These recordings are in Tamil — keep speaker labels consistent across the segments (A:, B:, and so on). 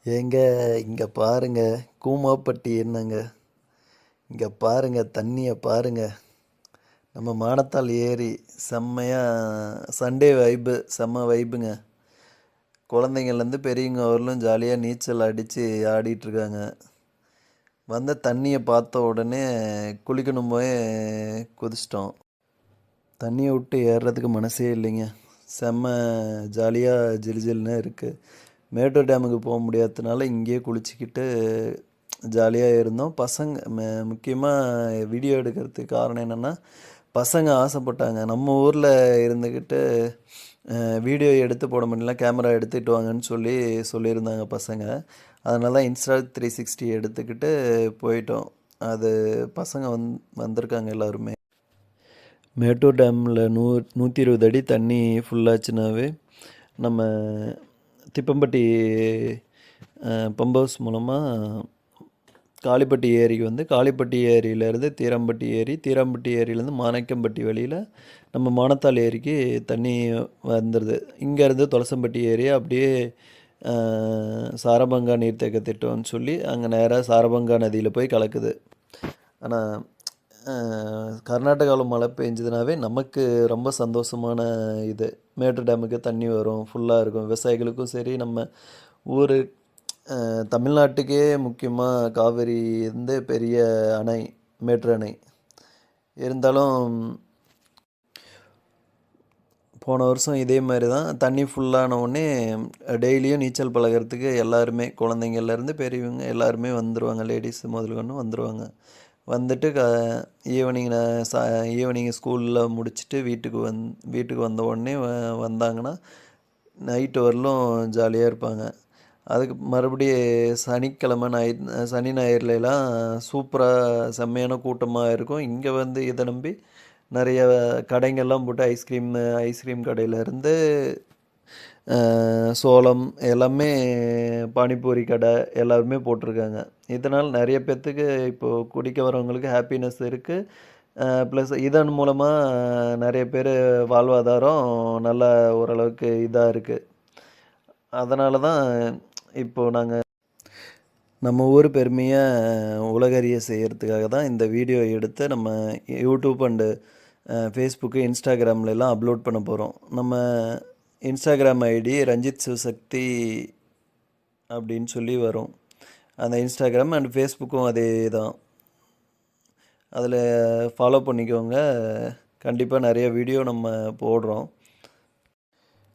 A: ஏங்க இங்கே பாருங்க, கூமாப்பட்டி என்னங்க, இங்கே பாருங்க, தண்ணியை பாருங்க. நம்ம மானத்தால் ஏரி செம்மையாக சண்டே வைப்பு, செம்ம வைப்புங்க. குழந்தைங்கள்லேருந்து பெரியவங்க வரலும் ஜாலியாக நீச்சல் அடித்து ஆடிட்டுருக்காங்க. வந்த தண்ணியை பார்த்த உடனே குளிக்கணும் போய் குதிச்சிட்டோம். தண்ணியை விட்டு ஏறுறதுக்கு மனசே இல்லைங்க. செம்ம ஜாலியாக ஜிலு ஜிலுன்னு இருக்குது. மேட்டூர் டேமுக்கு போக முடியாததுனால இங்கேயே குளிச்சுக்கிட்டு ஜாலியாக இருந்தோம். பசங்க முக்கியமாக வீடியோ எடுக்கிறதுக்கு காரணம் என்னென்னா, பசங்க ஆசைப்பட்டாங்க. நம்ம ஊரில் இருந்துக்கிட்டு வீடியோ எடுத்து போட முடியல, கேமரா எடுத்துகிட்டு வாங்கன்னு சொல்லியிருந்தாங்க பசங்க. அதனால தான் இன்ஸ்டா 360 எடுத்துக்கிட்டு போயிட்டோம். அது பசங்க வந்திருக்காங்க எல்லாருமே. மேட்டூர் டேமில் 120 அடி தண்ணி ஃபுல்லாச்சுனாவே நம்ம திப்பம்பட்டி பம்ப் ஹவுஸ் மூலமாக காளிப்பட்டி ஏரிக்கு வந்து காளிப்பட்டி ஏரியிலேருந்து தீரம்பட்டி ஏரி, தீரம்பட்டி ஏரியிலேருந்து மாணிக்கம்பட்டி வழியில் நம்ம மானத்தால் ஏரிக்கு தண்ணி வந்துடுது. இங்கேருந்து தொலசம்பட்டி ஏரி அப்படியே சாரபங்கா நீர்த்தேக்க திட்டம்னு சொல்லி அங்கே நேராக சாரபங்கா நதியில் போய் கலக்குது. ஆனால் கர்நாடகாவில் மழை பெஞ்சதுனாவே நமக்கு ரொம்ப சந்தோஷமான இது. மேட்டூர் டேமுக்கு தண்ணி வரும், ஃபுல்லாக இருக்கும். விவசாயிகளுக்கும் சரி, நம்ம ஊர் தமிழ்நாட்டுக்கே முக்கியமாக காவேரி வந்து பெரிய அணை, மேட்டூர் அணை. இருந்தாலும் போன வருஷம் இதே மாதிரி தான் தண்ணி ஃபுல்லான உடனே டெய்லியும் நீச்சல் பழகிறதுக்கு எல்லாருமே, குழந்தைங்கள்லேருந்து பெரியவங்க எல்லாருமே வந்துடுவாங்க. லேடிஸ் முதல்கொண்டு வந்துடுவாங்க. வந்துட்டு ஈவினிங் ஸ்கூலில் முடிச்சுட்டு வீட்டுக்கு வந்த உடனே வந்தாங்கன்னா நைட்டு வரலும் ஜாலியாக இருப்பாங்க. அதுக்கு மறுபடியும் சனிக்கிழமை சனி ஞாயிறுலாம் சூப்பராக செம்மையான கூட்டமாக இருக்கும். இங்கே வந்து இதை நம்பி நிறைய கடைங்கள்லாம் போட்டு ஐஸ்கிரீம் கடையிலேருந்து சோளம் எல்லாமே, பானிபூரி கடை எல்லாருமே போட்டிருக்காங்க. இதனால் நிறைய பேர்த்துக்கு இப்போது குடிக்க வரவங்களுக்கு ஹாப்பினஸ் இருக்குது. ப்ளஸ் இதன் மூலமாக நிறைய பேர் வாழ்வாதாரம் நல்லா ஓரளவுக்கு இதாக இருக்குது. அதனால தான் இப்போது நாங்கள் நம்ம ஊர் பெருமையை உலகறிய செய்கிறதுக்காக தான் இந்த வீடியோ எடுத்து நம்ம யூடியூப் அண்டு ஃபேஸ்புக்கு, இன்ஸ்டாகிராம்லலாம் அப்லோட் பண்ண போகிறோம். நம்ம இன்ஸ்டாகிராம் ஐடி ரஞ்சித் சிவசக்தி அப்படின்னு சொல்லி வரும். அந்த இன்ஸ்டாகிராம் அண்ட் ஃபேஸ்புக்கும் அதே தான். அதில் ஃபாலோ பண்ணிக்கோங்க. கண்டிப்பாக நிறைய வீடியோ நம்ம போடுறோம்.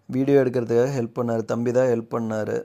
A: வீடியோ எடுக்கிறதுக்காக ஹெல்ப் பண்ணார், தம்பி தான் ஹெல்ப் பண்ணார்.